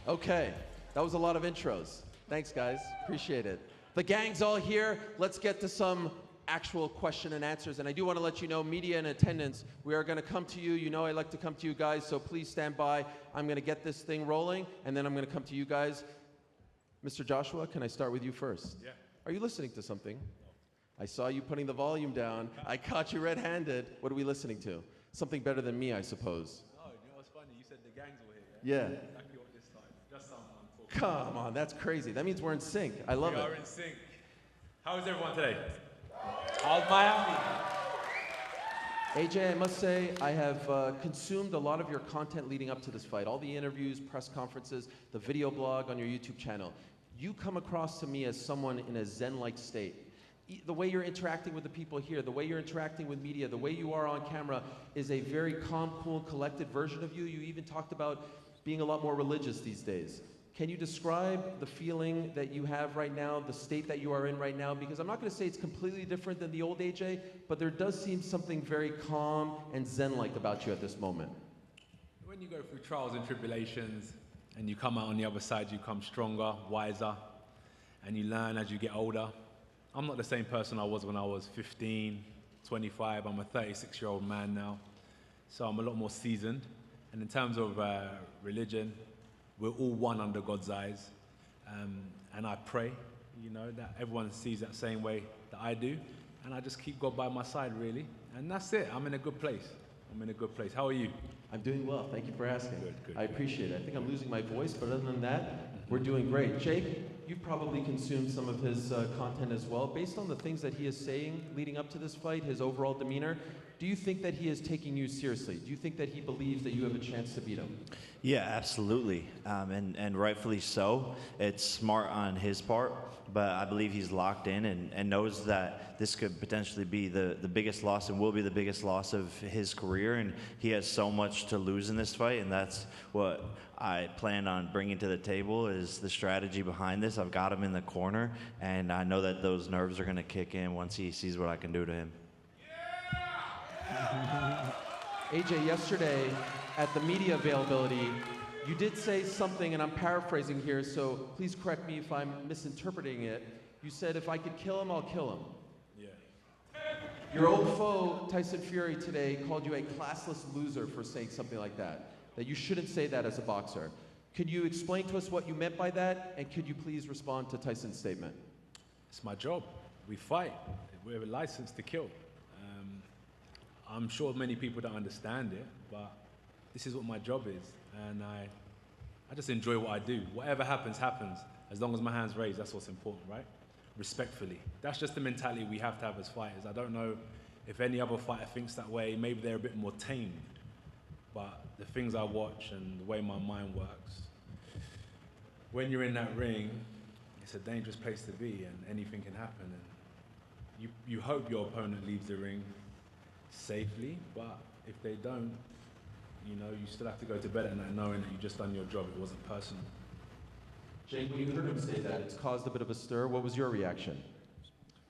Okay, that was a lot of intros. Thanks, guys. Appreciate it. The gang's all here. Let's get to some actual question and answers. And I do want to let you know, media in attendance, we are going to come to you. You know I like to come to you guys, so please stand by. I'm going to get this thing rolling, and then I'm going to come to you guys. Mr. Joshua, can I start with you first? Yeah. Are you listening to something? I saw you putting the volume down. I caught you red-handed. What are we listening to? Something better than me, I suppose. Oh, you know what's funny? You said the gangs were here. Yeah. Exactly what this time. Just something I'm talking. Come on, that's crazy. That means we're in sync. I love it. We are in sync. How is everyone today? How's Miami? AJ, I must say, I have consumed a lot of your content leading up to this fight. All the interviews, press conferences, the video blog on your YouTube channel. You come across to me as someone in a zen-like state. The way you're interacting with the people here, the way you're interacting with media, the way you are on camera is a very calm, cool, collected version of you. You even talked about being a lot more religious these days. Can you describe the feeling that you have right now, the state that you are in right now? Because I'm not going to say it's completely different than the old AJ, but there does seem something very calm and zen-like about you at this moment. When you go through trials and tribulations and you come out on the other side, you come stronger, wiser, and you learn as you get older. I'm not the same person I was when I was 15, 25. I'm a 36-year-old man now, so I'm a lot more seasoned. And in terms of religion, we're all one under God's eyes. And I pray, you know, that everyone sees that same way that I do. And I just keep God by my side, really. And that's it. I'm in a good place. I'm in a good place. How are you? I'm doing well. Thank you for asking. Good. I appreciate it. I think I'm losing my voice, but other than that, we're doing great. Jake, you've probably consumed some of his content as well. Based on the things that he is saying leading up to this fight, his overall demeanor, do you think that he is taking you seriously? Do you think that he believes that you have a chance to beat him? Yeah, absolutely, and rightfully so. It's smart on his part, but I believe he's locked in and knows that this could potentially be the biggest loss and will be the biggest loss of his career, and he has so much to lose in this fight, and that's what I plan on bringing to the table is the strategy behind this. I've got him in the corner, and I know that those nerves are going to kick in once he sees what I can do to him. AJ, yesterday at the media availability, you did say something, and I'm paraphrasing here, so please correct me if I'm misinterpreting it. You said, if I could kill him, I'll kill him. Yeah. Your old foe, Tyson Fury, today called you a classless loser for saying something like that you shouldn't say that as a boxer. Could you explain to us what you meant by that, and could you please respond to Tyson's statement? It's my job. We fight. We're licensed to kill. I'm sure many people don't understand it, but this is what my job is, and I just enjoy what I do. Whatever happens, happens. As long as my hand's raised, that's what's important, right? Respectfully. That's just the mentality we have to have as fighters. I don't know if any other fighter thinks that way. Maybe they're a bit more tamed, but the things I watch and the way my mind works, when you're in that ring, it's a dangerous place to be, and anything can happen. And you hope your opponent leaves the ring safely, but if they don't, you know, you still have to go to bed at night knowing that you just done your job. It wasn't personal. Jake, when you heard him say that, it's caused a bit of a stir. What was your reaction?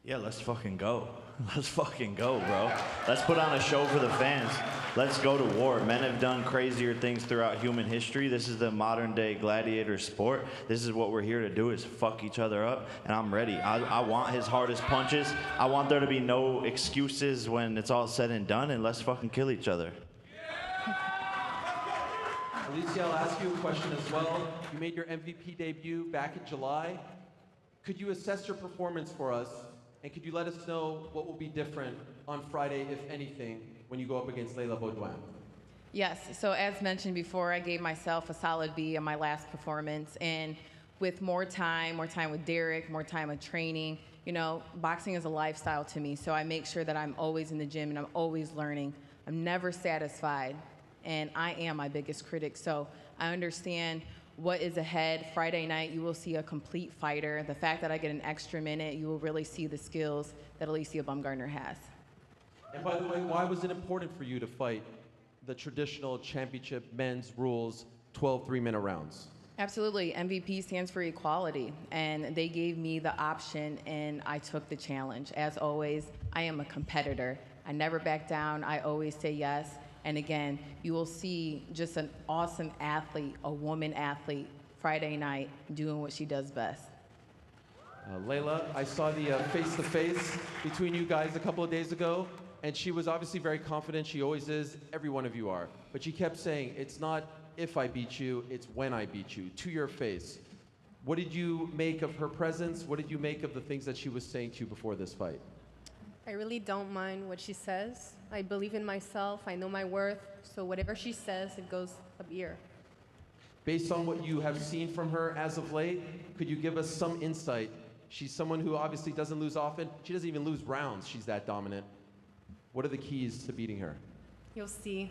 Yeah, let's fucking go. Let's fucking go, bro. Let's put on a show for the fans. Let's go to war. Men have done crazier things throughout human history. This is the modern day gladiator sport. This is what we're here to do, is fuck each other up, and I'm ready. I want his hardest punches. I want there to be no excuses when it's all said and done, and let's fucking kill each other. Alicia, I'll ask you a question as well. You made your MVP debut back in July. Could you assess your performance for us, and could you let us know what will be different on Friday, if anything, when you go up against Leila Baudouin? Yes, so as mentioned before, I gave myself a solid B on my last performance, and with more time with Derek, more time with training, you know, boxing is a lifestyle to me, so I make sure that I'm always in the gym and I'm always learning. I'm never satisfied, and I am my biggest critic, so I understand what is ahead. Friday night, you will see a complete fighter. The fact that I get an extra minute, you will really see the skills that Alicia Baumgartner has. And by the way, why was it important for you to fight the traditional championship men's rules, 12 3-minute rounds? Absolutely. MVP stands for equality, and they gave me the option, and I took the challenge. As always, I am a competitor. I never back down. I always say yes. And again, you will see just an awesome athlete, a woman athlete, Friday night doing what she does best. Layla, I saw the face-to-face between you guys a couple of days ago, and she was obviously very confident. She always is. Every one of you are. But she kept saying, it's not if I beat you, it's when I beat you, to your face. What did you make of her presence? What did you make of the things that she was saying to you before this fight? I really don't mind what she says. I believe in myself. I know my worth. So whatever she says, it goes up here. Based on what you have seen from her as of late, could you give us some insight? She's someone who obviously doesn't lose often. She doesn't even lose rounds. She's that dominant. What are the keys to beating her? You'll see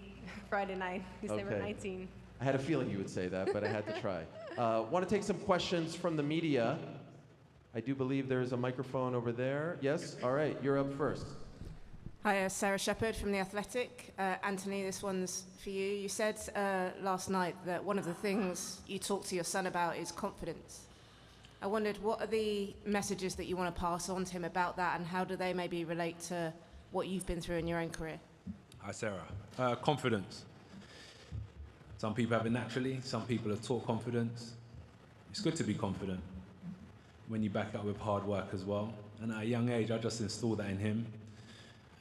Friday night, December 19. I had a feeling you would say that, but I had to try. Want to take some questions from the media. I do believe there is a microphone over there. Yes? All right, you're up first. Hi, Sarah Shepherd from The Athletic. Anthony, this one's for you. You said last night that one of the things you talk to your son about is confidence. I wondered, what are the messages that you want to pass on to him about that, and how do they maybe relate to what you've been through in your own career? Hi, Sarah. Confidence. Some people have it naturally. Some people are taught confidence. It's good to be confident when you back it up with hard work as well. And at a young age, I just installed that in him.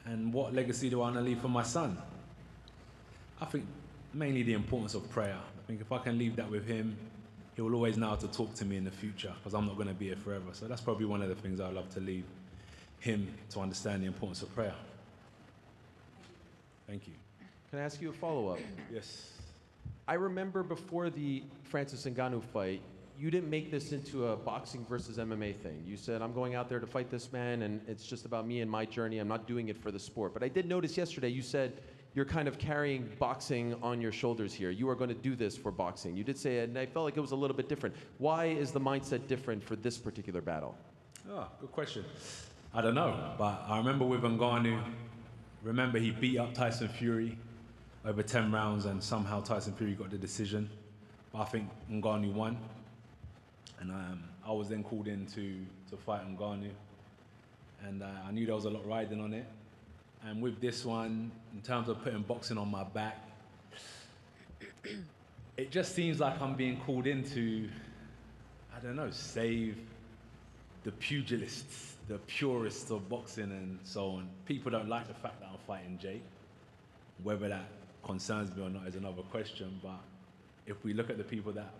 And what legacy do I want to leave for my son? I think mainly the importance of prayer. I think if I can leave that with him, he will always know how to talk to me in the future, because I'm not going to be here forever. So that's probably one of the things I'd love to leave him, to understand the importance of prayer. Thank you. Can I ask you a follow-up? Yes. I remember before the Francis Ngannou fight, you didn't make this into a boxing versus MMA thing. You said, I'm going out there to fight this man, and it's just about me and my journey. I'm not doing it for the sport. But I did notice yesterday you said you're kind of carrying boxing on your shoulders here. You are going to do this for boxing. You did say it, and I felt like it was a little bit different. Why is the mindset different for this particular battle? Oh, good question. I don't know, but I remember with Ngannou, he beat up Tyson Fury over 10 rounds, and somehow Tyson Fury got the decision. But I think Ngannou won. And I was then called in to fight Ngannou. And I knew there was a lot riding on it. And with this one, in terms of putting boxing on my back, it just seems like I'm being called in to, I don't know, save the pugilists, the purists of boxing and so on. People don't like the fact that I'm fighting Jake. Whether that concerns me or not is another question, but if we look at the people that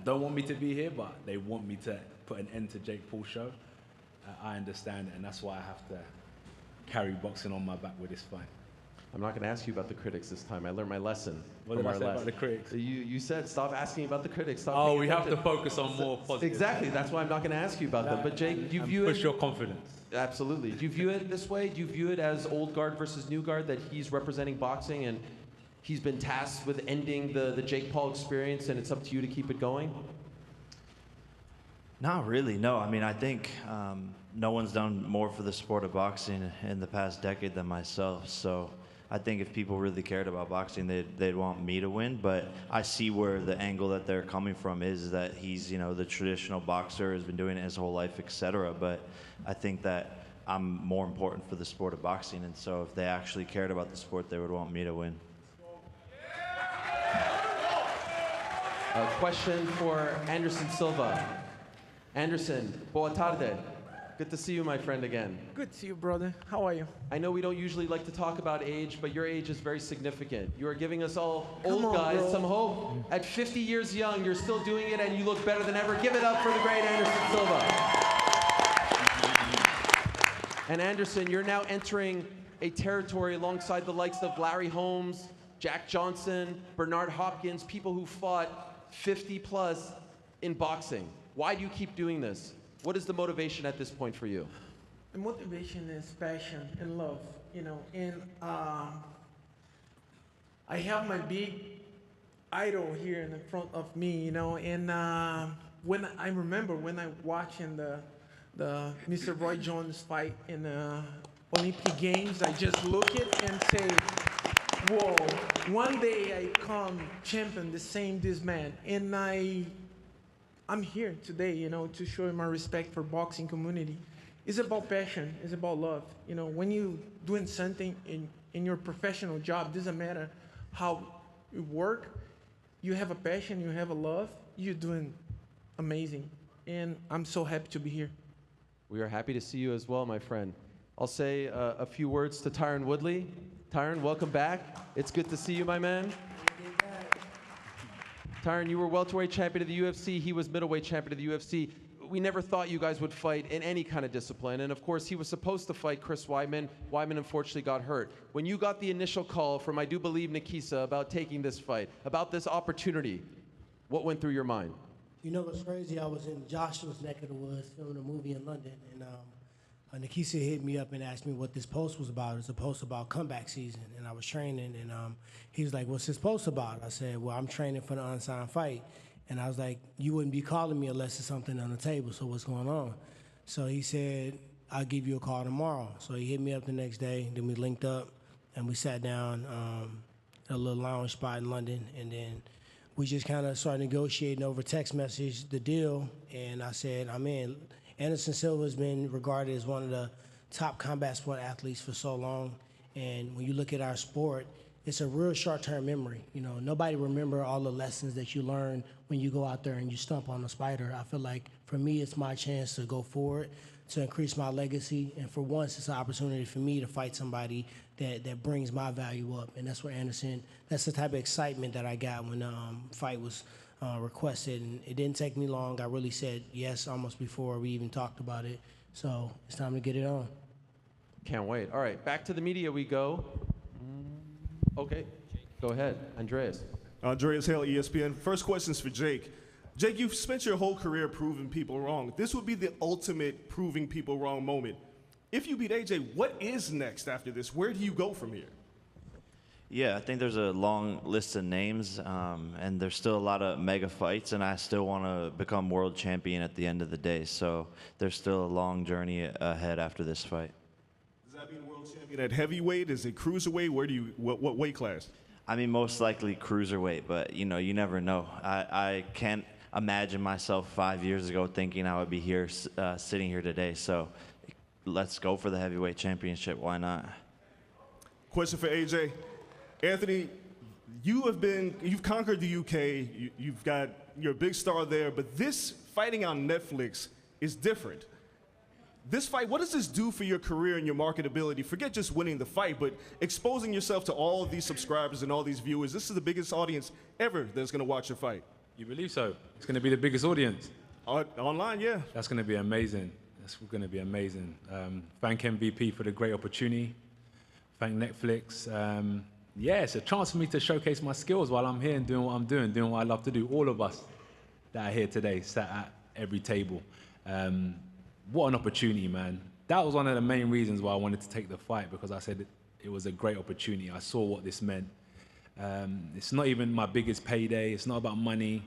don't want me to be here, but they want me to put an end to Jake Paul's show, I understand it, and that's why I have to carry boxing on my back with this fight. I'm not going to ask you about the critics this time. I learned my lesson. What did I say about the critics? You said stop asking about the critics. Stop Oh, we have to focus on more positive. Exactly. That's why I'm not going to ask you about them. But Jake, do you view push your confidence. Absolutely. Do you view it this way? Do you view it as old guard versus new guard, that he's representing boxing and he's been tasked with ending the Jake Paul experience, and it's up to you to keep it going? Not really, no. I mean, I think no one's done more for the sport of boxing in the past decade than myself. So I think if people really cared about boxing, they'd want me to win. But I see where the angle that they're coming from is that he's, the traditional boxer, has been doing it his whole life, etc. But I think that I'm more important for the sport of boxing. And so if they actually cared about the sport, they would want me to win. A question for Anderson Silva. Anderson, boa tarde. Good to see you, my friend, again. Good to see you, brother. How are you? I know we don't usually like to talk about age, but your age is very significant. You are giving us all old Come on, guys bro. some hope. At 50 years young, you're still doing it, and you look better than ever. Give it up for the great Anderson Silva. And Anderson, you're now entering a territory alongside the likes of Larry Holmes, Jack Johnson, Bernard Hopkins, people who fought 50 plus in boxing. Why do you keep doing this? What is the motivation at this point for you? The motivation is passion and love, and I have my big idol here in the front of me, and when I remember when I watching the Mr. Roy Jones fight in the Olympic Games, I just look it and say, whoa, one day I come champion the same this man, and I'm here today, to show my respect for boxing community. It's about passion. It's about love. When you doing something in your professional job, doesn't matter how you work, you have a passion, you have a love, you're doing amazing, and I'm so happy to be here. We are happy to see you as well, my friend. I'll say a few words to Tyron Woodley. Tyron, welcome back. It's good to see you, my man. Tyron, you were welterweight champion of the UFC. He was middleweight champion of the UFC. We never thought you guys would fight in any kind of discipline. And of course, he was supposed to fight Chris Weidman. Weidman unfortunately got hurt. When you got the initial call from, I do believe, Nikisa about taking this fight, about this opportunity, what went through your mind? You know what's crazy? I was in Joshua's neck of the woods filming a movie in London, and Nikisa hit me up and asked me what this post was about. It's a post about comeback season, and I was training, and he was like, "What's this post about?" I said, "Well, I'm training for the unsigned fight." And I was like, "You wouldn't be calling me unless there's something on the table, so what's going on?" So he said, "I'll give you a call tomorrow." So he hit me up the next day, then we linked up, and we sat down at a little lounge spot in London, and then we just kind of started negotiating over text message the deal, and I said, "I'm in." Anderson Silva has been regarded as one of the top combat sport athletes for so long, and when you look at our sport, it's a real short-term memory. You know, nobody remember all the lessons that you learn when you go out there and you stomp on a spider. I feel like for me, it's my chance to go forward, to increase my legacy, and for once, it's an opportunity for me to fight somebody that brings my value up, and that's where Anderson. That's the type of excitement that I got when the fight was requested, and it didn't take me long. I really said yes almost before we even talked about it. So it's time to get it on. Can't wait. All right, back to the media we go. Okay, go ahead, Andreas. Andreas Hale, ESPN. First question's for Jake. Jake, you've spent your whole career proving people wrong. This would be the ultimate proving people wrong moment. If you beat AJ, what is next after this? Where do you go from here? Yeah, I think there's a long list of names, and there's still a lot of mega fights, and I still want to become world champion at the end of the day. So there's still a long journey ahead after this fight. Does that mean world champion at heavyweight? Is it cruiserweight? What weight class? I mean, most likely cruiserweight, but you know, you never know. I can't imagine myself 5 years ago thinking I would be here, sitting here today. So let's go for the heavyweight championship. Why not? Question for AJ. Anthony, you've conquered the UK. You're a big star there, but this fighting on Netflix is different. This fight, what does this do for your career and your marketability? Forget just winning the fight, but exposing yourself to all of these subscribers and all these viewers. This is the biggest audience ever that's going to watch your fight. You believe so? It's going to be the biggest audience. Online, yeah. That's going to be amazing. That's going to be amazing. Thank MVP for the great opportunity. Thank Netflix. Yeah, it's a chance for me to showcase my skills while I'm here and doing what I'm doing what I love to do. All of us that are here today, sat at every table. What an opportunity, man. That was one of the main reasons why I wanted to take the fight, because I said it was a great opportunity. I saw what this meant. It's not even my biggest payday. It's not about money.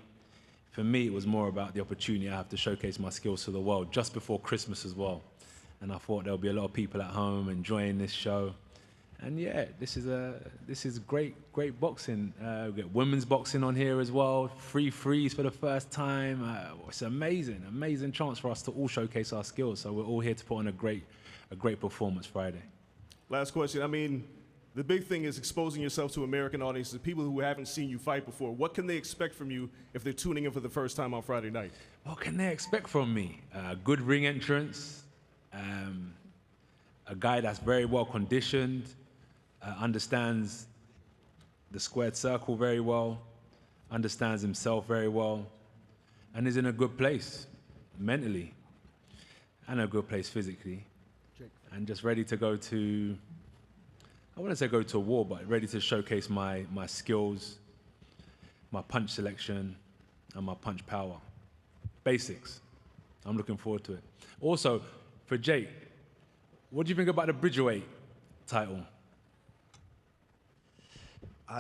For me, it was more about the opportunity I have to showcase my skills to the world just before Christmas as well. And I thought there'll be a lot of people at home enjoying this show. And yeah, this is great boxing. We get women's boxing on here as well. Free frees for the first time. It's amazing chance for us to all showcase our skills. So we're all here to put on a great performance Friday. Last question. I mean, the big thing is exposing yourself to American audiences, people who haven't seen you fight before. What can they expect from you if they're tuning in for the first time on Friday night? What can they expect from me? Good ring entrance, a guy that's very well conditioned, understands the squared circle very well, understands himself very well, and is in a good place mentally and a good place physically, and just ready to go to, I wouldn't say go to war, but ready to showcase my skills, my punch selection, and my punch power. Basics. I'm looking forward to it. Also, for Jake, what do you think about the Bridgerweight title?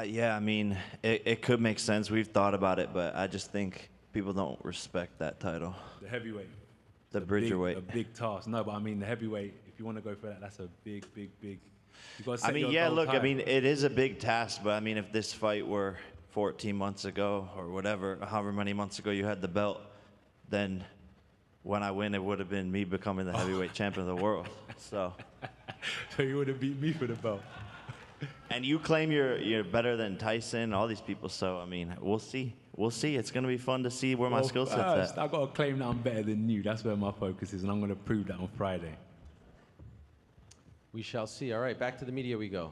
Yeah, I mean, it could make sense. We've thought about it, but I just think people don't respect that title. The heavyweight. The Bridgerweight. A big task. No, but I mean, the heavyweight, if you want to go for that, that's a big. You gotta set I mean, your yeah, goals look, high. I mean, it is a big task, but I mean, if this fight were 14 months ago or whatever, however many months ago you had the belt, then when I win, it would have been me becoming the heavyweight champion of the world. So you would have beat me for the belt. And you claim you're better than Tyson, all these people. So I mean, we'll see. we'll see. It's going to be fun to see where my Well, skill set's first, at. I've got to claim that I'm better than you. That's where my focus is, and I'm going to prove that on Friday. We shall see. All right, back to the media we go.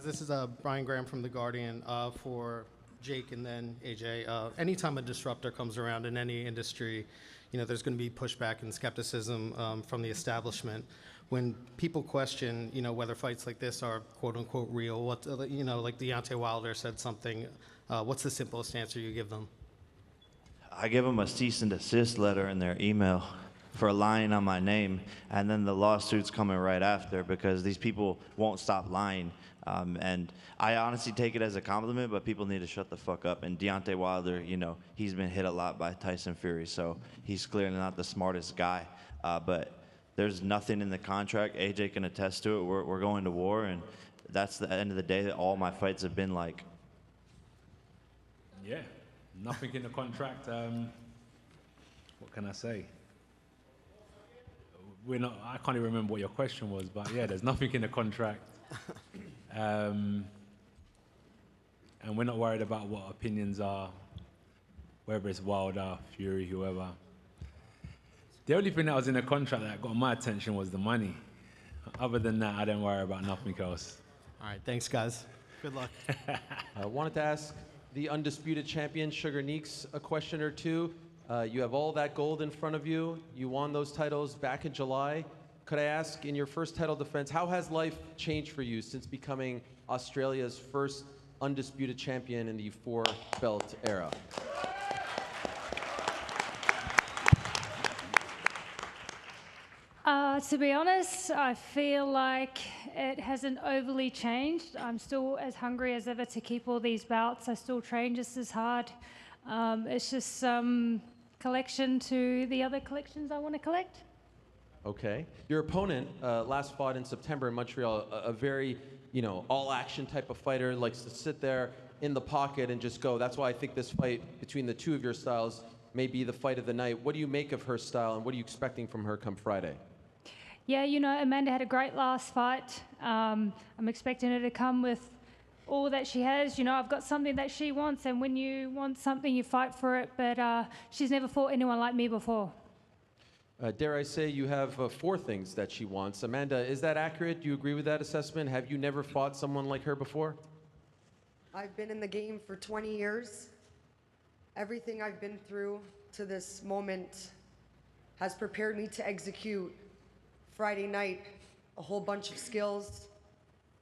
This is Brian Graham from The Guardian for Jake and then AJ. Anytime a disruptor comes around in any industry, there's going to be pushback and skepticism from the establishment. When people question, whether fights like this are quote unquote real, like Deontay Wilder said something, what's the simplest answer you give them? I give them a cease and desist letter in their email for lying on my name, and then the lawsuit's coming right after because these people won't stop lying. And I honestly take it as a compliment, but people need to shut the fuck up. And Deontay Wilder, he's been hit a lot by Tyson Fury, so he's clearly not the smartest guy. But there's nothing in the contract. AJ can attest to it. We're going to war, and that's the end of the day that all my fights have been like. Yeah, nothing in the contract. What can I say? I can't even remember what your question was, but yeah, there's nothing in the contract. And we're not worried about what opinions are, whether it's Wilder, Fury, whoever. The only thing that was in the contract that got my attention was the money. Other than that, I don't worry about nothing else. All right, thanks, guys. Good luck. I wanted to ask the undisputed champion, Sugar Neeks, a question or two. You have all that gold in front of you. You won those titles back in July. Could I ask, in your first title defense, how has life changed for you since becoming Australia's first undisputed champion in the 4-belt era? To be honest, I feel like it hasn't overly changed. I'm still as hungry as ever to keep all these bouts. I still train just as hard. It's just some collection to the other collections I want to collect. Okay. Your opponent last fought in September in Montreal, a very, all-action type of fighter, likes to sit there in the pocket and just go. That's why I think this fight between the two of your styles may be the fight of the night. What do you make of her style, and what are you expecting from her come Friday? Yeah, Amanda had a great last fight. I'm expecting her to come with all that she has. I've got something that she wants, and when you want something, you fight for it, but she's never fought anyone like me before. Dare I say you have 4 things that she wants. Amanda, is that accurate? Do you agree with that assessment? Have you never fought someone like her before? I've been in the game for 20 years. Everything I've been through to this moment has prepared me to execute Friday night a whole bunch of skills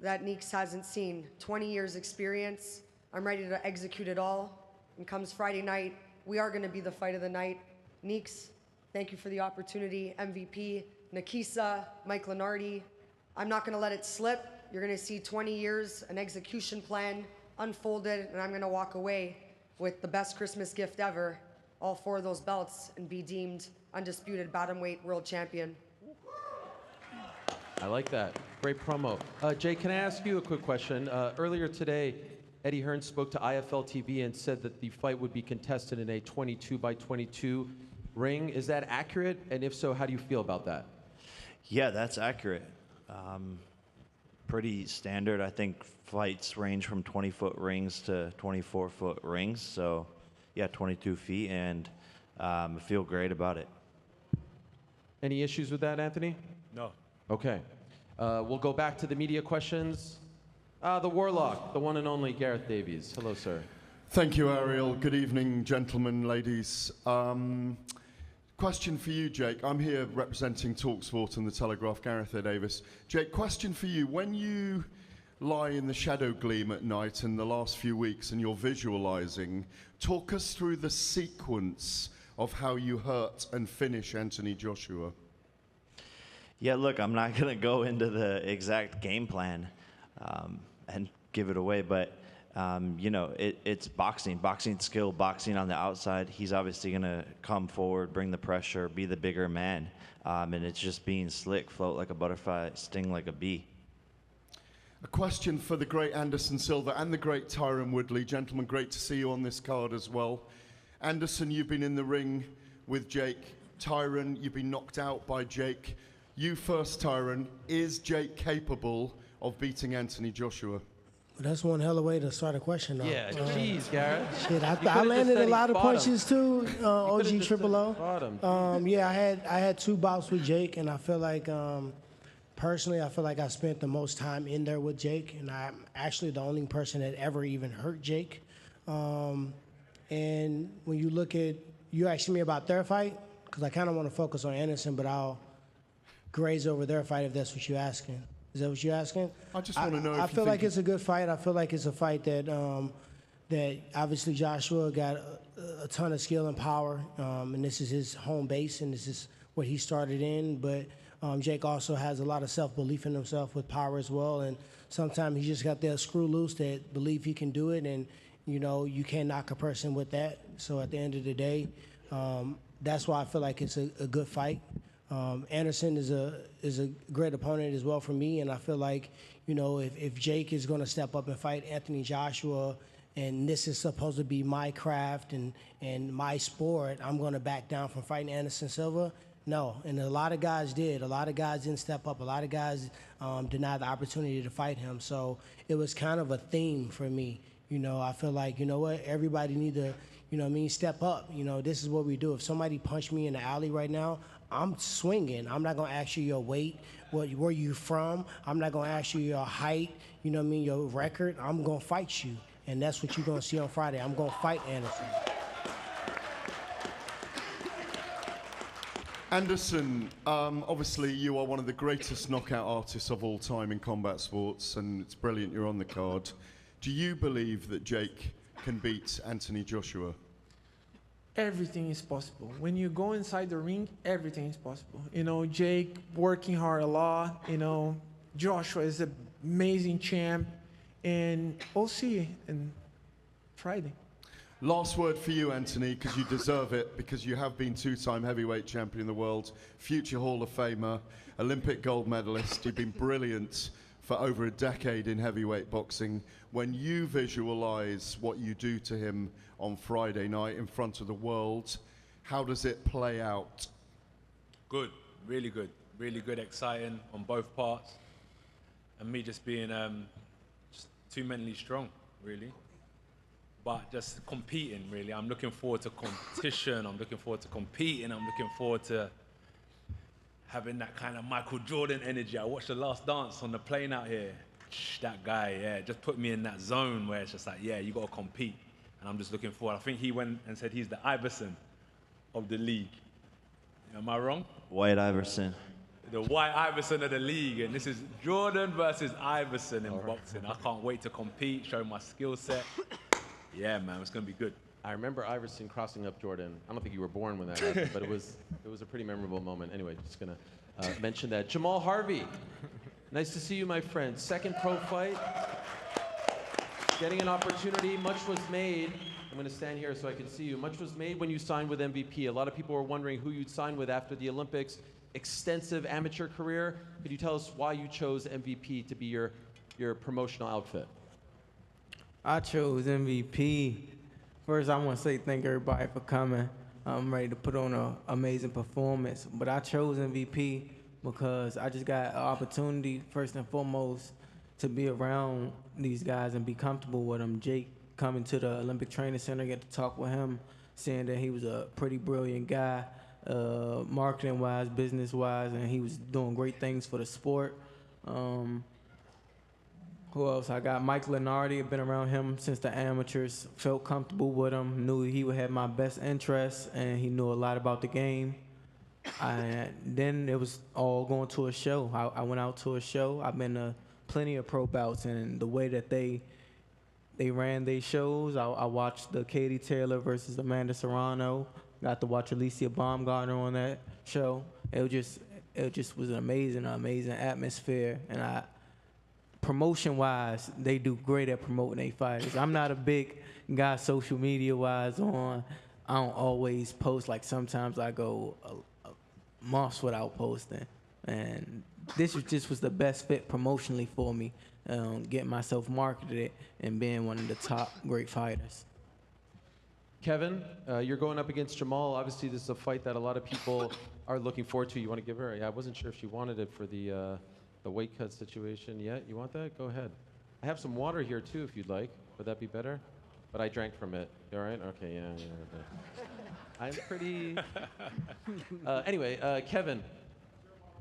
that Neeks hasn't seen. 20 years experience. I'm ready to execute it all. And comes Friday night, we are going to be the fight of the night. Neeks, thank you for the opportunity. MVP, Nikisa, Mike Lenardi. I'm not going to let it slip. You're going to see 20 years, an execution plan unfolded, and I'm going to walk away with the best Christmas gift ever, all 4 of those belts, and be deemed undisputed bantamweight world champion. I like that. Great promo. Jay, can I ask you a quick question? Earlier today, Eddie Hearn spoke to IFL TV and said that the fight would be contested in a 22-by-22 ring. Is that accurate? And if so, how do you feel about that? Yeah, that's accurate. Pretty standard. I think fights range from 20-foot rings to 24-foot rings. So, yeah, 22 feet, and I feel great about it. Any issues with that, Anthony? No. Okay. We'll go back to the media questions. The Warlock, the one and only Gareth Davies. Hello, sir. Thank you, Ariel. Good evening, gentlemen, ladies. Question for you, Jake. I'm here representing TalkSport and The Telegraph, Gareth A. Davis. Jake, question for you. When you lie in the shadow gleam at night in the last few weeks and you're visualizing, talk us through the sequence of how you hurt and finish Anthony Joshua. Yeah, look, I'm not going to go into the exact game plan and give it away, but, it's boxing skill, boxing on the outside. He's obviously going to come forward, bring the pressure, be the bigger man, and it's just being slick, float like a butterfly, sting like a bee. A question for the great Anderson Silva and the great Tyron Woodley. Gentlemen, great to see you on this card as well. Anderson, you've been in the ring with Jake. Tyron, you've been knocked out by Jake. You first, Tyron. Is Jake capable of beating Anthony Joshua? That's one hell of a way to start a question, though. Yeah, jeez, Garrett. Shit, You I could've landed just a said lot he of fought him. punches too. OG just Triple said he fought him. Yeah, I had 2 bouts with Jake, and I feel like personally, I feel like I spent the most time in there with Jake, and I'm actually the only person that ever even hurt Jake. And when you look at, you asking me about their fight, because I kind of want to focus on Anderson, but I'll graze over their fight if that's what you're asking. Is that what you're asking? I just want to know if I you feel think like it's a good fight. I feel like it's a fight that that obviously Joshua got a ton of skill and power, and this is his home base, and this is what he started in. But Jake also has a lot of self-belief in himself with power as well, and sometimes he just got that screw loose that believe he can do it, and you know you can't knock a person with that. So at the end of the day, that's why I feel like it's a good fight. Anderson is a great opponent as well for me, and I feel like, you know, if Jake is going to step up and fight Anthony Joshua, and this is supposed to be my craft and my sport, I'm going to back down from fighting Anderson Silva. No, and a lot of guys did. A lot of guys didn't step up. A lot of guys denied the opportunity to fight him. So it was kind of a theme for me. You know, I feel like, you know what, everybody need to, you know what I mean, step up. You know, this is what we do. If somebody punched me in the alley right now, I'm swinging. I'm not going to ask you your weight, where you from. I'm not going to ask you your height, you know what I mean, your record. I'm going to fight you. And that's what you're going to see on Friday. I'm going to fight Anderson. Anderson, obviously you are one of the greatest knockout artists of all time in combat sports, and it's brilliant you're on the card. Do you believe that Jake can beat Anthony Joshua? Everything is possible. When you go inside the ring, everything is possible. You know, Jake working hard a lot. You know, Joshua is an amazing champ. And we'll see on Friday. Last word for you, Anthony, because you deserve it, because you have been 2-time heavyweight champion of the world, future Hall of Famer, Olympic gold medalist. You've been brilliant for over a decade in heavyweight boxing. When you visualize what you do to him on Friday night in front of the world, how does it play out? Good, really good, exciting on both parts. And me just being just too mentally strong, really. But just competing, really. I'm looking forward to competition. I'm looking forward to competing. I'm looking forward to having that kind of Michael Jordan energy. I watched The Last Dance on the plane out here. That guy, yeah, just put me in that zone where it's just like, yeah, you got to compete. And I'm just looking forward. I think he went and said he's the Iverson of the league. Am I wrong? White Iverson. The white Iverson of the league. And this is Jordan versus Iverson in boxing. I can't wait to compete, show my skill set. Yeah, man, it's going to be good. I remember Iverson crossing up Jordan. I don't think you were born when that happened, but it was a pretty memorable moment. Anyway, just going to mention that. Jamal Harvey, nice to see you, my friend. Second pro fight. Getting an opportunity. Much was made. I'm going to stand here so I can see you. Much was made when you signed with MVP. A lot of people were wondering who you'd sign with after the Olympics. Extensive amateur career. Could you tell us why you chose MVP to be your promotional outfit? I chose MVP. First, I want to say thank everybody for coming. I'm ready to put on an amazing performance. But I chose MVP because I just got an opportunity, first and foremost, to be around these guys and be comfortable with them. Jake coming to the Olympic Training Center, get to talk with him, saying that he was a pretty brilliant guy, marketing-wise, business-wise, and he was doing great things for the sport. Who else? I got Mike Lenardi. I've been around him since the amateurs. Felt comfortable with him. Knew he would have my best interests, and he knew a lot about the game. Then it was all going to a show. I went out to a show. I've been to plenty of pro bouts, and the way that they ran their shows, I watched the Katie Taylor versus Amanda Serrano. Got to watch Alicia Baumgartner on that show. It just was an amazing atmosphere, and promotion-wise, they do great at promoting their fighters. I'm not a big guy social media-wise on. I don't always post. Like sometimes I go months without posting. And this just was the best fit promotionally for me, getting myself marketed and being one of the top great fighters. Kevin, you're going up against Jamal. Obviously, this is a fight that a lot of people are looking forward to. You want to give her? Yeah, I wasn't sure if she wanted it for the weight cut situation yet. You want that? Go ahead. I have some water here too, if you'd like. Would that be better? But I drank from it. You all right? Okay, yeah. I'm pretty. Anyway, Kevin,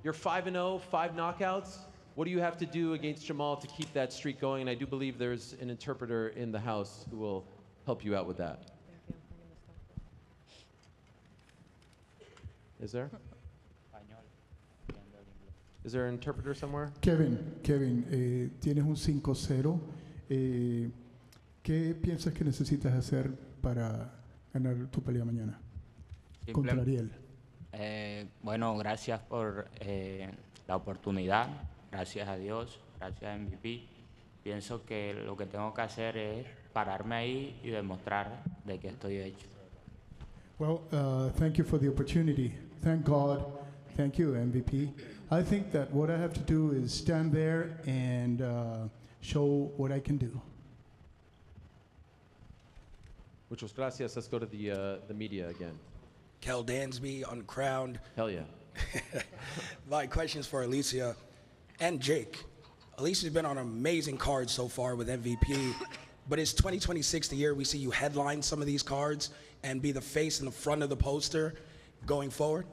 you're 5-0, 5 knockouts. What do you have to do against Jamal to keep that streak going? And I do believe there's an interpreter in the house who will help you out with that. Is there? Is there an interpreter somewhere? Kevin, tienes un 5-0. ¿Qué piensas que necesitas hacer para ganar tu pelea mañana contra Ariel? Bueno, gracias por la oportunidad. Gracias a Dios, gracias a MVP. Pienso que lo que tengo que hacer es pararme ahí y demostrar de que estoy hecho. Well, thank you for the opportunity. Thank God. Thank you, MVP. I think that what I have to do is stand there and show what I can do. Muchas gracias. Let's go to the media again. Kel Dansby, Uncrowned. Hell yeah. My questions for Alicia and Jake. Alicia's been on an amazing card so far with MVP, but is 2026 the year we see you headline some of these cards and be the face in the front of the poster going forward?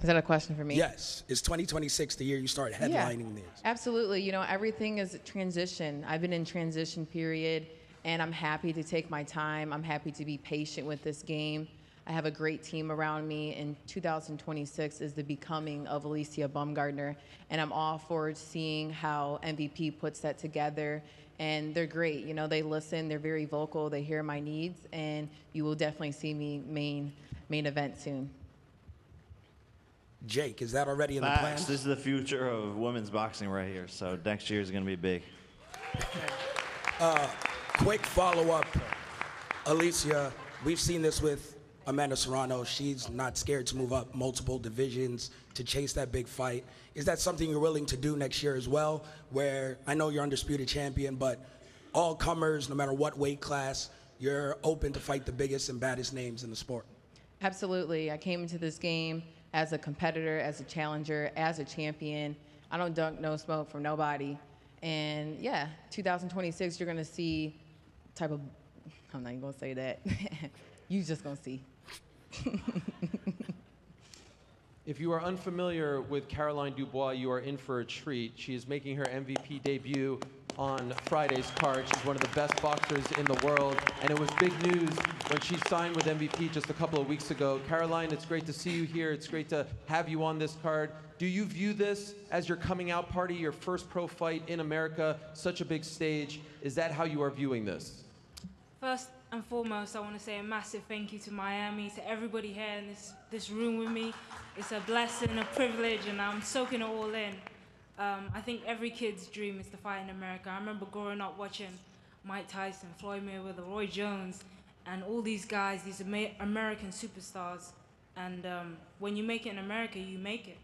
Is that a question for me? Yes. Is 2026 the year you start headlining these? Absolutely. You know, everything is transition. I've been in transition period, and I'm happy to take my time. I'm happy to be patient with this game. I have a great team around me, and 2026 is the becoming of Alicia Baumgardner, and I'm all for seeing how MVP puts that together, and they're great. You know, they listen, they're very vocal, they hear my needs, and you will definitely see me main event soon. Jake, is that already in the plans? This is the future of women's boxing right here, so next year is going to be big. Quick follow-up, Alicia, we've seen this with Amanda Serrano. She's not scared to move up multiple divisions to chase that big fight. Is that something you're willing to do next year as well, where I know you're undisputed champion, but all comers, no matter what weight class, you're open to fight the biggest and baddest names in the sport? Absolutely. I came into this game as a competitor, as a challenger, as a champion. I don't dunk no smoke from nobody. And yeah, 2026, you're gonna see type of, I'm not even gonna say that. You just gonna see. If you are unfamiliar with Caroline Dubois, you are in for a treat. She is making her MVP debut on Friday's card. She's one of the best boxers in the world, and it was big news when she signed with MVP just a couple of weeks ago. Caroline, it's great to see you here. It's great to have you on this card. Do you view this as your coming out party, your first pro fight in America, such a big stage? Is that how you are viewing this? First and foremost, I want to say a massive thank you to Miami, to everybody here in this room with me. It's a blessing, a privilege, and I'm soaking it all in. I think every kid's dream is to fight in America. I remember growing up watching Mike Tyson, Floyd Mayweather, Roy Jones, and all these guys, these American superstars. And when you make it in America, you make it.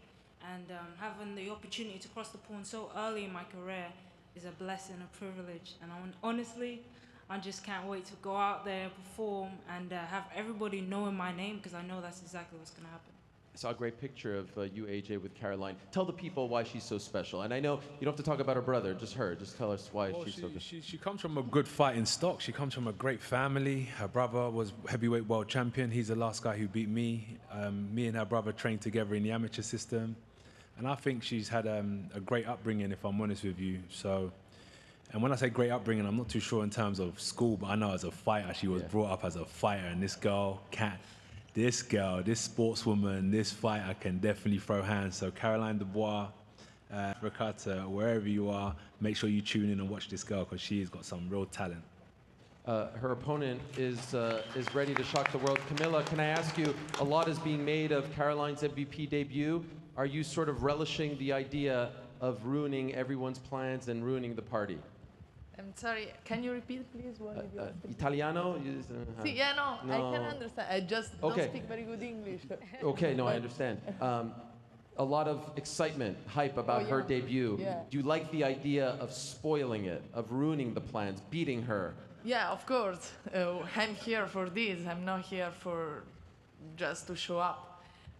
And having the opportunity to cross the pond so early in my career is a blessing, a privilege. And honestly, I just can't wait to go out there, perform, and have everybody knowing my name, because I know that's exactly what's going to happen. I saw a great picture of you, AJ, with Caroline. Tell the people why she's so special. And I know you don't have to talk about her brother, just her. Just tell us why she's so good. She comes from a good fighting stock. She comes from a great family. Her brother was heavyweight world champion. He's the last guy who beat me. Me and her brother trained together in the amateur system. And I think she's had a great upbringing, if I'm honest with you. So, and when I say great upbringing, I'm not too sure in terms of school, but I know as a fighter, she was brought up as a fighter. And this girl, this sportswoman, this fighter can definitely throw hands. So Caroline Dubois, Ricotta, wherever you are, make sure you tune in and watch this girl, because she's got some real talent. Her opponent is ready to shock the world. Camilla, can I ask you, a lot is being made of Caroline's MVP debut. Are you sort of relishing the idea of ruining everyone's plans and ruining the party? I'm sorry, can you repeat, please? What did you ask? Italiano? Sí, yeah, no, I can understand. I just don't speak very good English. Okay, no, I understand. A lot of excitement, hype about her debut. Yeah. Do you like the idea of spoiling it, of ruining the plans, beating her? Yeah, of course. I'm here for this. I'm not here for just to show up.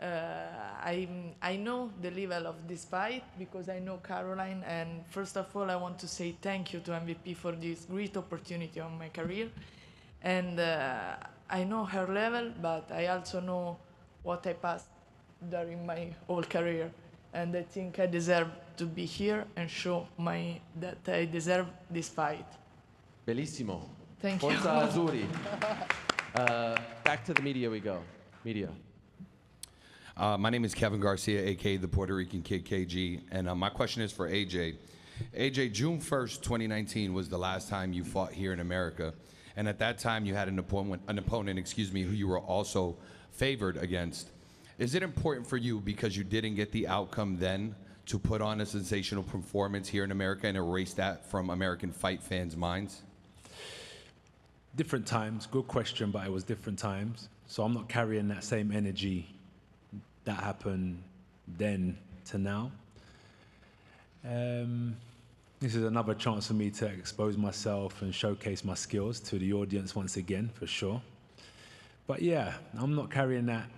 I know the level of this fight because I know Caroline, and first of all, I want to say thank you to MVP for this great opportunity on my career. And I know her level, but I also know what I passed during my whole career. And I think I deserve to be here and show that I deserve this fight. Bellissimo. Thank you. Forza Azzurri. Back to the media we go. Media. My name is Kevin Garcia, aka the Puerto Rican Kid KG, and my question is for AJ. AJ, June 1st, 2019 was the last time you fought here in America, and at that time you had an opponent, who you were also favored against. Is it important for you, because you didn't get the outcome then, to put on a sensational performance here in America and erase that from American fight fans' minds? Different times, good question, but it was different times. So I'm not carrying that same energy that happened then to now. This is another chance for me to expose myself and showcase my skills to the audience once again, for sure. But yeah, I'm not carrying that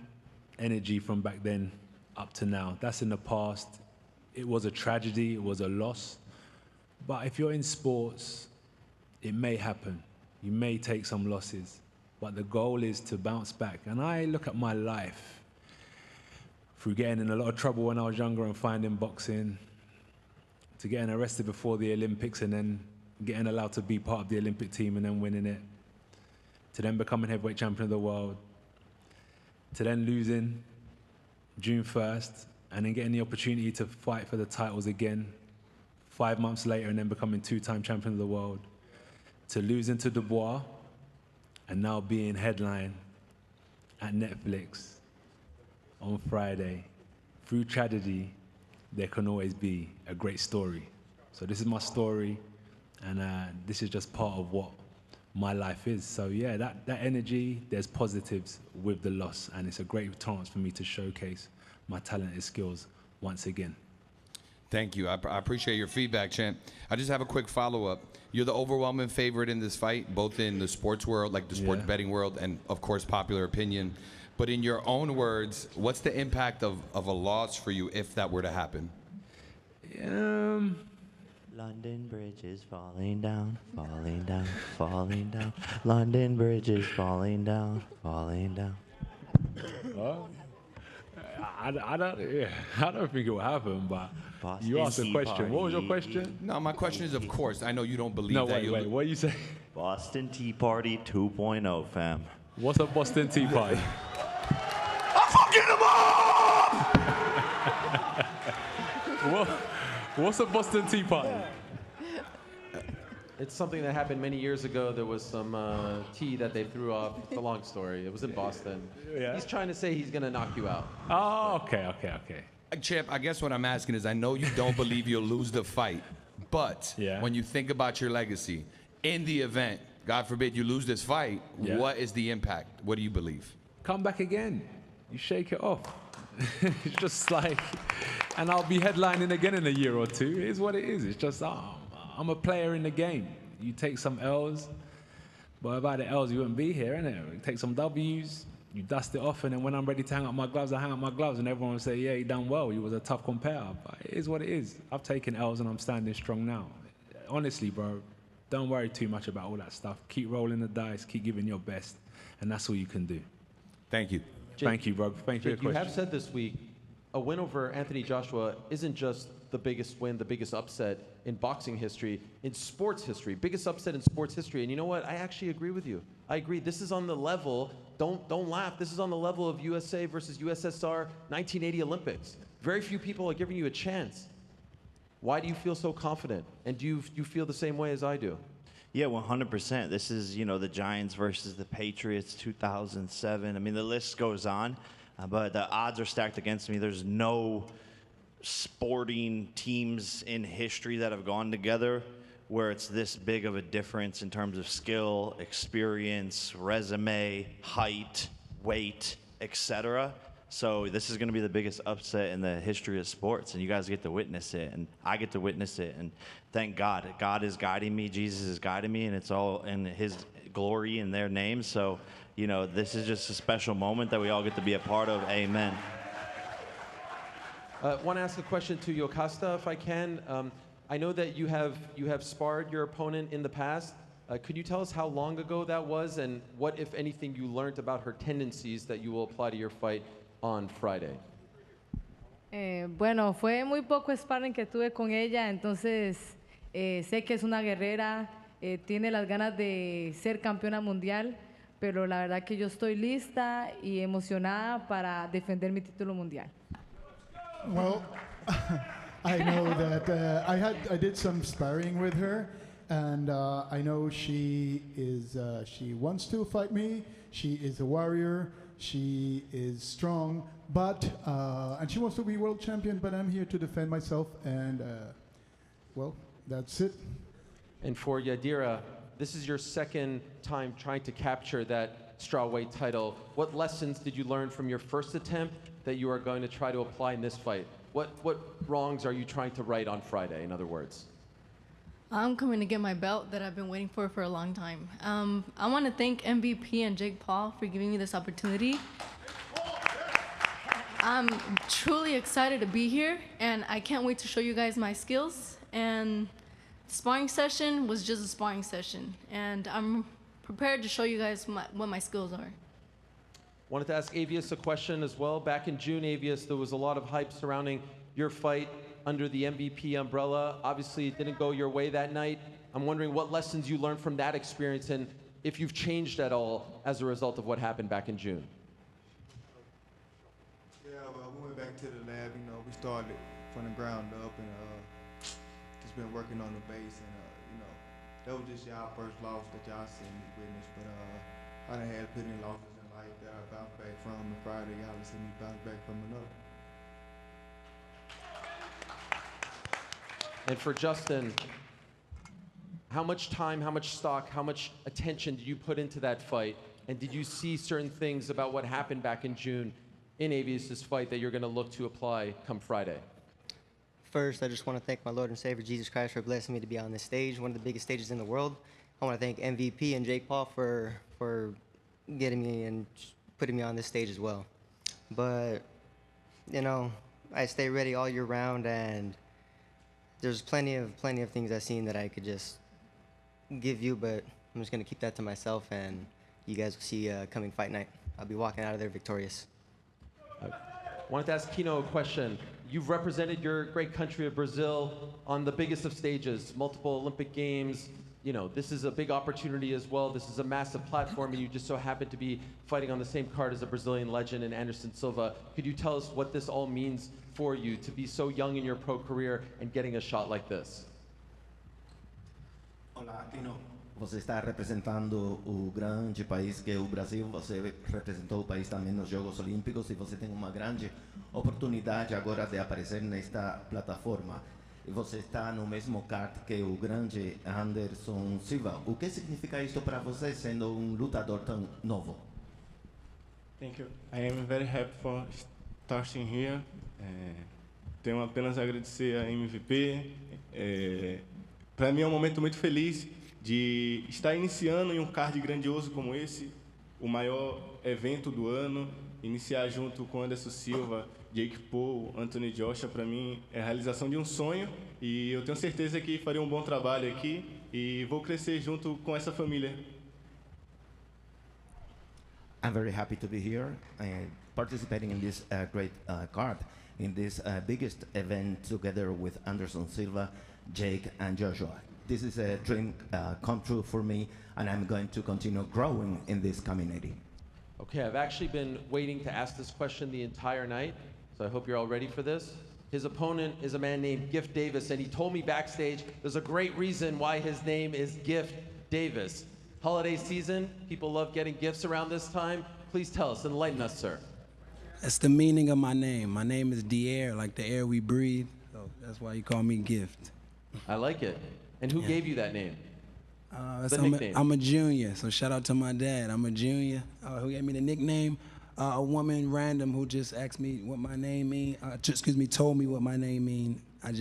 energy from back then up to now. That's in the past. It was a tragedy, it was a loss. But if you're in sports, it may happen. You may take some losses, but the goal is to bounce back. And I look at my life through getting in a lot of trouble when I was younger and finding boxing, to getting arrested before the Olympics and then getting allowed to be part of the Olympic team and then winning it, to then becoming heavyweight champion of the world, to then losing June 1st and then getting the opportunity to fight for the titles again 5 months later and then becoming two-time champion of the world, to losing to Dubois and now being headline at Netflix on Friday. Through tragedy, there can always be a great story. So this is my story, and this is just part of what my life is. So yeah, that energy, there's positives with the loss, and it's a great chance for me to showcase my talent and skills once again. Thank you. I appreciate your feedback, champ. I just have a quick follow-up. You're the overwhelming favorite in this fight, both in the sports world, like the sports betting world, and of course, popular opinion. But in your own words, what's the impact of a loss for you if that were to happen? London Bridge is falling down, falling down, falling down. London Bridge is falling down, falling down. Well, I don't think it will happen, but Boston you asked a Tea question. Party. What was your question? No, my question is, of course, I know you don't believe No, that. wait, what you say? Boston Tea Party 2.0, fam. What's a Boston Tea Party? I'm fucking him up! What's a Boston Tea Party? It's something that happened many years ago. There was some tea that they threw off. It's a long story. It was in Boston. Yeah. He's trying to say he's going to knock you out. Oh, okay. Champ, I guess what I'm asking is, I know you don't believe you'll lose the fight, but when you think about your legacy, in the event, God forbid, you lose this fight, what is the impact? What do you believe? Come back again. You shake it off. It's just like, and I'll be headlining again in a year or two. It is what it is. It's just, I'm a player in the game. You take some L's, but without the L's, you wouldn't be here, innit? You take some W's, you dust it off, and then when I'm ready to hang up my gloves, I hang up my gloves, and everyone will say, yeah, you done well. You was a tough competitor. But it is what it is. I've taken L's, and I'm standing strong now. Honestly, bro, don't worry too much about all that stuff. Keep rolling the dice, keep giving your best, and that's all you can do. Thank you. Thank you, bro. Thank you for your You question. have said this week, a win over Anthony Joshua isn't just the biggest win, the biggest upset in boxing history, in sports history, biggest upset in sports history. And you know what? I actually agree with you. I agree. This is on the level, don't laugh, this is on the level of USA versus USSR 1980 Olympics. Very few people are giving you a chance. Why do you feel so confident? And do you feel the same way as I do? Yeah, 100%. This is, the Giants versus the Patriots, 2007. I mean, the list goes on, but the odds are stacked against me. There's no sporting teams in history that have gone together where it's this big of a difference in terms of skill, experience, resume, height, weight, etc. So this is going to be the biggest upset in the history of sports, and you guys get to witness it, and I get to witness it, and thank God. God is guiding me, Jesus is guiding me, and it's all in his glory in their name. So, this is just a special moment that we all get to be a part of. Amen. Want to ask a question to Yokasta, if I can. I know that you have sparred your opponent in the past. Could you tell us how long ago that was, and what, if anything, you learned about her tendencies that you will apply to your fight on Friday? Bueno, fue muy poco sparring que tuve con ella, entonces sé que es una guerrera, tiene las ganas de ser campeona mundial, pero la verdad que yo estoy lista y emocionada para defender mi título mundial. Well, I know that I did some sparring with her, and I know she wants to fight me. She is a warrior. She is strong, and she wants to be world champion. But I'm here to defend myself, and well, that's it. And for Yadira, this is your second time trying to capture that strawweight title. What lessons did you learn from your first attempt that you are going to try to apply in this fight? What wrongs are you trying to right on Friday, in other words? I'm coming to get my belt that I've been waiting for a long time. I want to thank MVP and Jake Paul for giving me this opportunity. I'm truly excited to be here, and I can't wait to show you guys my skills. And the sparring session was just a sparring session, and I'm prepared to show you guys what my skills are. Wanted to ask Avius a question as well. Back in June, Avius, there was a lot of hype surrounding your fight under the MVP umbrella. Obviously, it didn't go your way that night. I'm wondering what lessons you learned from that experience and if you've changed at all as a result of what happened back in June. Yeah, well, we went back to the lab. We started from the ground up and just been working on the base. And, that was just y'all first loss that y'all seen me witness. But I done had plenty of losses in life that I bounced back from. And Friday, y'all done seen me bounce back from another. And for Justin, how much time, how much stock, how much attention did you put into that fight? And did you see certain things about what happened back in June in Avius' fight that you're going to look to apply come Friday? First, I just want to thank my Lord and Savior Jesus Christ for blessing me to be on this stage, one of the biggest stages in the world. I want to thank MVP and Jake Paul for getting me and putting me on this stage as well. But, I stay ready all year round, and there's plenty of things I've seen that I could just give you, but I'm just going to keep that to myself, and you guys will see coming fight night. I'll be walking out of there victorious. I wanted to ask Kino a question. You've represented your great country of Brazil on the biggest of stages, multiple Olympic Games. This is a big opportunity as well. This is a massive platform, and you just so happen to be fighting on the same card as a Brazilian legend in Anderson Silva. Could you tell us what this all means for you to be so young in your pro career and getting a shot like this? Olá, Tino. Você está representando o grande país que é o Brasil. Você representou o país também nos Jogos Olímpicos e você tem uma grande oportunidade agora de aparecer nesta plataforma. E você está no mesmo card que o grande Anderson Silva. O que significa isso para você, sendo lutador tão novo? Thank you. I am very happy for starting here. Tenho apenas a agradecer a MVP. Para mim é um momento muito feliz de estar iniciando em um card grandioso como esse, o maior evento do ano, iniciar junto com Anderson Silva, Jake Paul, Anthony Joshua, para mim é a realização de um sonho e eu tenho certeza que farei um bom trabalho aqui e vou crescer junto com essa família. I'm very happy to be here participating in this great card, in this biggest event together with Anderson Silva, Jake and Joshua. This is a dream come true for me, and I'm going to continue growing in this community. Okay, I've actually been waiting to ask this question the entire night, so I hope you're all ready for this. His opponent is a man named Gift Davis, and he told me backstage there's a great reason why his name is Gift Davis. Holiday season, people love getting gifts around this time. Please tell us, enlighten us, sir. That's the meaning of my name. My name is the air, like the air we breathe. So that's why you call me Gift. I like it. And who gave you that name? I'm a junior, so shout out to my dad. I'm a junior. Who gave me the nickname? A woman random who just asked me what my name mean. Told me what my name mean. I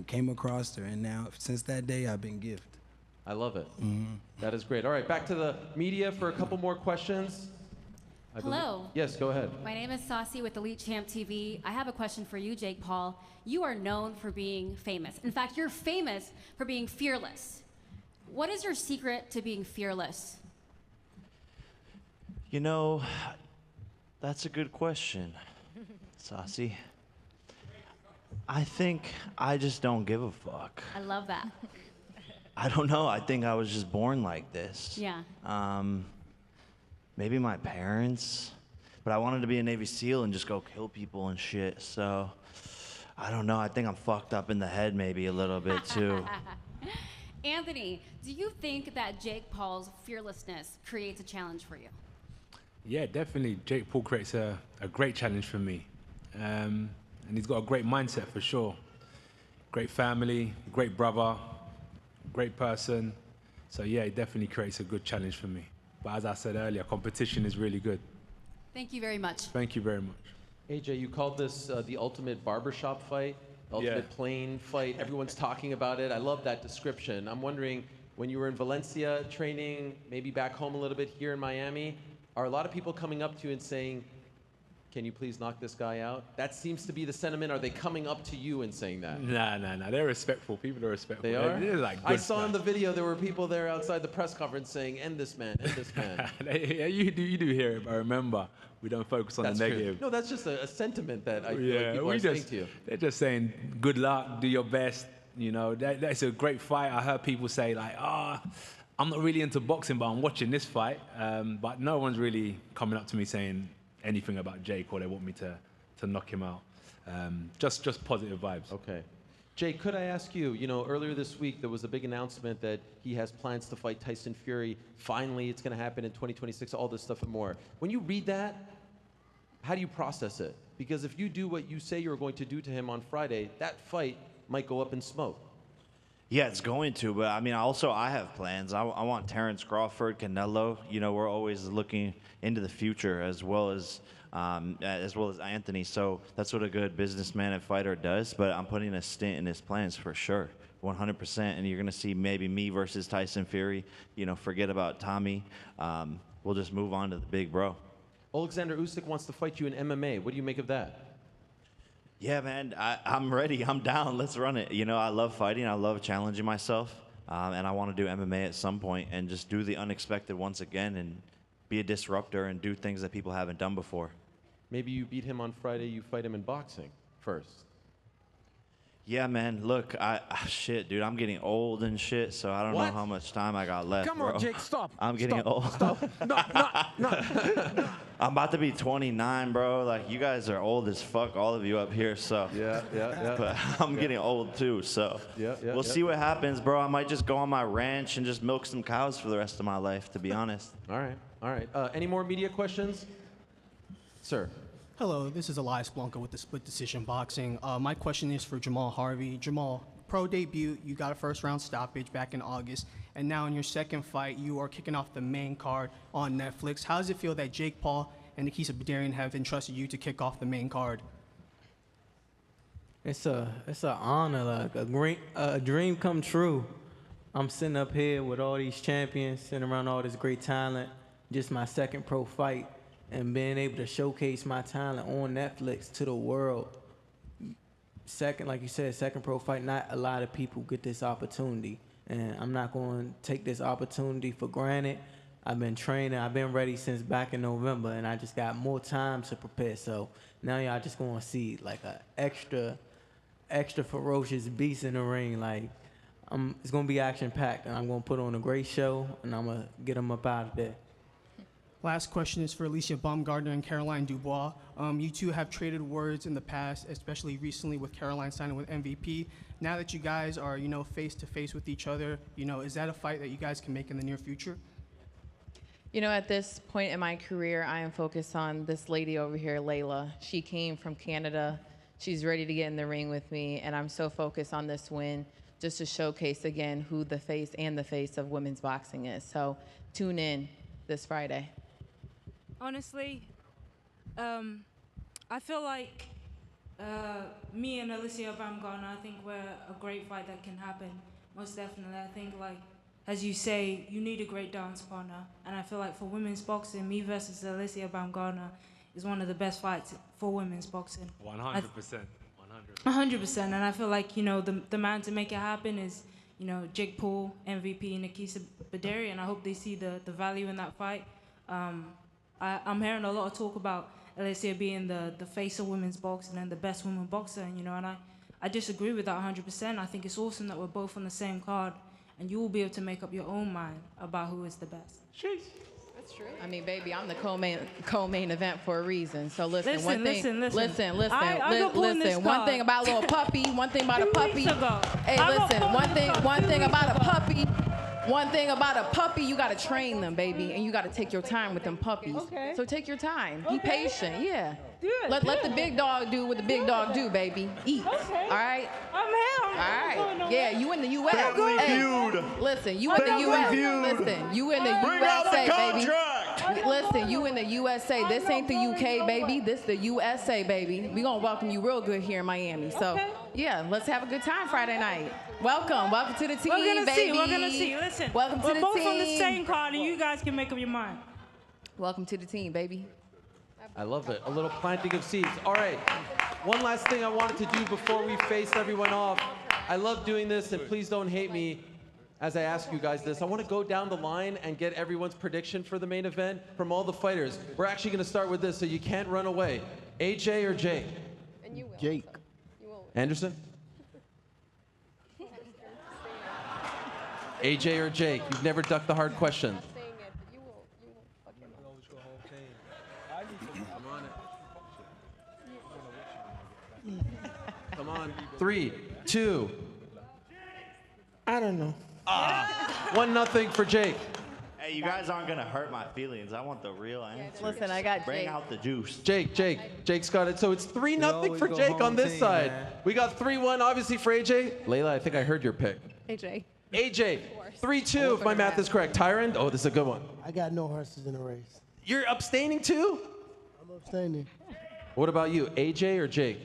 came across her, and now since that day I've been Gift. I love it. That is great. All right, back to the media for a couple more questions. Hello. Yes, go ahead. My name is Saucy with Elite Champ TV. I have a question for you, Jake Paul. You are known for being famous. In fact, you're famous for being fearless. What is your secret to being fearless? You know, that's a good question, Saucy. I think I just don't give a fuck. I love that. I don't know. I think I was just born like this. Yeah. Maybe my parents, but I wanted to be a Navy SEAL and just go kill people and shit. So I don't know. I think I'm fucked up in the head maybe a little bit too. Anthony, do you think that Jake Paul's fearlessness creates a challenge for you? Yeah, definitely. Jake Paul creates a great challenge for me. And he's got a great mindset for sure. Great family, great brother, great person. So yeah, it definitely creates a good challenge for me. But as I said earlier, competition is really good. Thank you very much. Thank you very much. AJ, you called this the ultimate barbershop fight, the ultimate plane fight. Everyone's talking about it. I love that description. I'm wondering, when you were in Valencia training, maybe back home a little bit here in Miami, are a lot of people coming up to you and saying, can you please knock this guy out? That seems to be the sentiment. Are they coming up to you and saying that? Nah. They're respectful. People are respectful. They are? They're like I good saw in guys. the video there were people there outside the press conference saying, end this man, end this man. Yeah, you do hear it, but remember, we don't focus on That's the true. negative. No, that's just a sentiment that I feel like people we are saying just, to you. they're just saying, good luck, do your best. You know, that's a great fight. I heard people say like, I'm not really into boxing, but I'm watching this fight. But no one's really coming up to me saying anything about Jake or they want me to knock him out. Just positive vibes. Okay. Jay, could I ask you, earlier this week there was a big announcement that he has plans to fight Tyson Fury. Finally, it's going to happen in 2026, all this stuff and more. When you read that, how do you process it? Because if you do what you say you're going to do to him on Friday, that fight might go up in smoke. Yeah, it's going to, but I mean, I have plans. I want Terrence Crawford, Canelo. We're always looking into the future as well as Anthony. So that's what a good businessman and fighter does. But I'm putting a stint in his plans for sure, 100%. And you're gonna see maybe me versus Tyson Fury. Forget about Tommy. We'll just move on to the big bro. Alexander Usyk wants to fight you in MMA. What do you make of that? Yeah, man, I'm ready. I'm down. Let's run it. I love fighting. I love challenging myself. And I want to do MMA at some point and just do the unexpected once again and be a disruptor and do things that people haven't done before. Maybe you beat him on Friday, you fight him in boxing first. Yeah, man. Look, shit, dude. I'm getting old and shit, so I don't know how much time I got left. Come bro. on, Jake, stop. I'm getting old. Stop. No. I'm about to be 29, bro. Like, you guys are old as fuck, all of you up here, so. Yeah. But I'm getting old too, so. We'll see what happens, bro. I might just go on my ranch and just milk some cows for the rest of my life, to be honest. All right. Any more media questions? Sir. Hello, this is Elias Blanco with the Split Decision Boxing. My question is for Jamal Harvey. Jamal, pro debut, you got a first-round stoppage back in August, and now in your second fight, you are kicking off the main card on Netflix. How does it feel that Jake Paul and Nikisa Badarian have entrusted you to kick off the main card? It's an honor, like a dream come true. I'm sitting up here with all these champions, sitting around all this great talent, just my second pro fight. And being able to showcase my talent on Netflix to the world. Second, like you said, second pro fight, not a lot of people get this opportunity. And I'm not going to take this opportunity for granted. I've been training, I've been ready since back in November, and I just got more time to prepare. So now y'all just going to see like a extra ferocious beast in the ring. Like, it's going to be action-packed, and I'm going to put on a great show, and I'm going to get them up out of there. Last question is for Alicia Baumgartner and Caroline Dubois. You two have traded words in the past, especially recently with Caroline signing with MVP. Now that you guys are, face-to-face with each other, is that a fight that you guys can make in the near future? At this point in my career, I am focused on this lady over here, Layla. She came from Canada. She's ready to get in the ring with me, and I'm so focused on this win just to showcase again who the face of women's boxing is. So tune in this Friday. Honestly, I feel like me and Alicia Baumgartner, I think we're a great fight that can happen. Most definitely. I think as you say, you need a great dance partner. And I feel like for women's boxing, me versus Alicia Baumgartner is one of the best fights for women's boxing. 100%. 100%. And I feel like, the man to make it happen is, Jake Paul, MVP, Nikisa Baderi, and I hope they see the value in that fight. I'm hearing a lot of talk about Alicia being the face of women's boxing and the best women boxer, and I disagree with that 100%. I think it's awesome that we're both on the same card, and you will be able to make up your own mind about who is the best. That's true. I mean, baby, I'm the co-main event for a reason. So listen. Listen. One thing about a little puppy. One thing about a 2 puppy. weeks ago. Hey, I got listen. pulled One in thing. the car One 2 thing weeks about a ago. puppy. One thing about a puppy, you gotta train them, baby, and you gotta take your time with them puppies. Okay. So take your time. Be patient. Yeah. Good, Let the big dog do what the big dog do, baby. Eat. Okay. All right. I'm here. All right. Yeah, you in the U.S. Family Hey, Feud. listen, you in the Family U.S. Feud. Listen, you in the Bring out the USA, baby. contract. Listen, you in the USA. This ain't the UK, baby. This the USA, baby. We gonna welcome you real good here in Miami. So, yeah, let's have a good time Friday night. Welcome to the team, We're gonna baby. see. We're gonna see. Listen, Welcome to we're the both team. on the same card, and you guys can make up your mind. Welcome to the team, baby. I love it. A little planting of seeds. All right. One last thing I wanted to do before we face everyone off. I love doing this, and please don't hate me as I ask you guys this. I want to go down the line and get everyone's prediction for the main event from all the fighters. We're actually going to start with this, so you can't run away. AJ or Jake? Jake. Anderson? AJ or Jake? You've never ducked the hard questions. Come on. 3, 2. I don't know. 1-0 for Jake. Hey, you guys aren't gonna hurt my feelings. I want the real answer. Listen, I got Bring Jake. out the juice. Jake's got it. So it's 3-0 always for go Jake home on this team, side. man. We got 3-1 obviously for AJ. Layla, I think I heard your pick. AJ. AJ, 3-2 if my math is correct. Tyrant, oh, this is a good one. I got no horses in the race. You're abstaining too? I'm abstaining. What about you, AJ or Jake?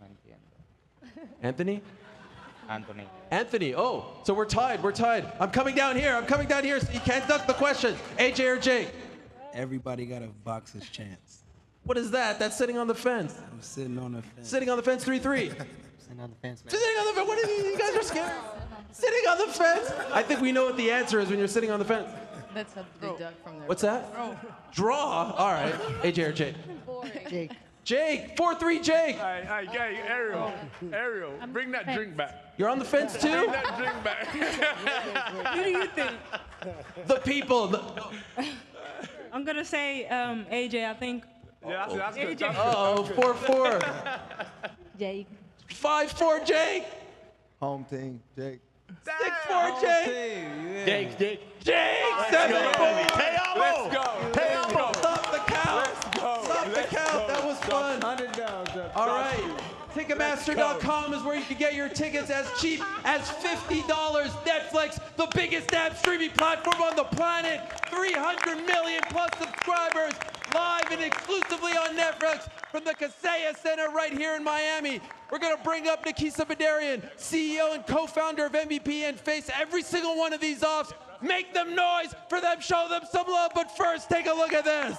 No entiendo. Anthony? Anthony. Anthony, oh, so we're tied. I'm coming down here, so you can't duck the question. AJ or Jake? Everybody got a boxer's chance. What is that? That's sitting on the fence. I'm sitting on the fence. Sitting on the fence, 3-3. Sitting on the fence, man. Sitting on the fence, what are you guys are scared? Sitting on the fence? I think we know what the answer is when you're sitting on the fence. That's a big duck from there. What's that? Draw. All right. AJ or Jake? Jake. Jake, 4-3 Jake. Hey, Ariel, bring that drink back. You're on the fence too? Bring that drink back. Who do you think? The people. I'm gonna say AJ. I think. Yeah, that's good. AJ. Uh-oh, 4-4. Jake. 5-4 Jake. Home team, Jake. 6-4 Jake. Jake. Jake, Let's 7-4. Let's go. Stop the count. Stop the count. That was fun. 100 down, Jeff. All right. Ticketmaster.com is where you can get your tickets as cheap as $50. Netflix, the biggest damn streaming platform on the planet. 300 million plus subscribers, live and exclusively on Netflix from the Kaseya Center right here in Miami. We're going to bring up Nikisa Badarian, CEO and co-founder of MVP, and face every single one of these offs. Make them noise for them, show them some love. But first, take a look at this.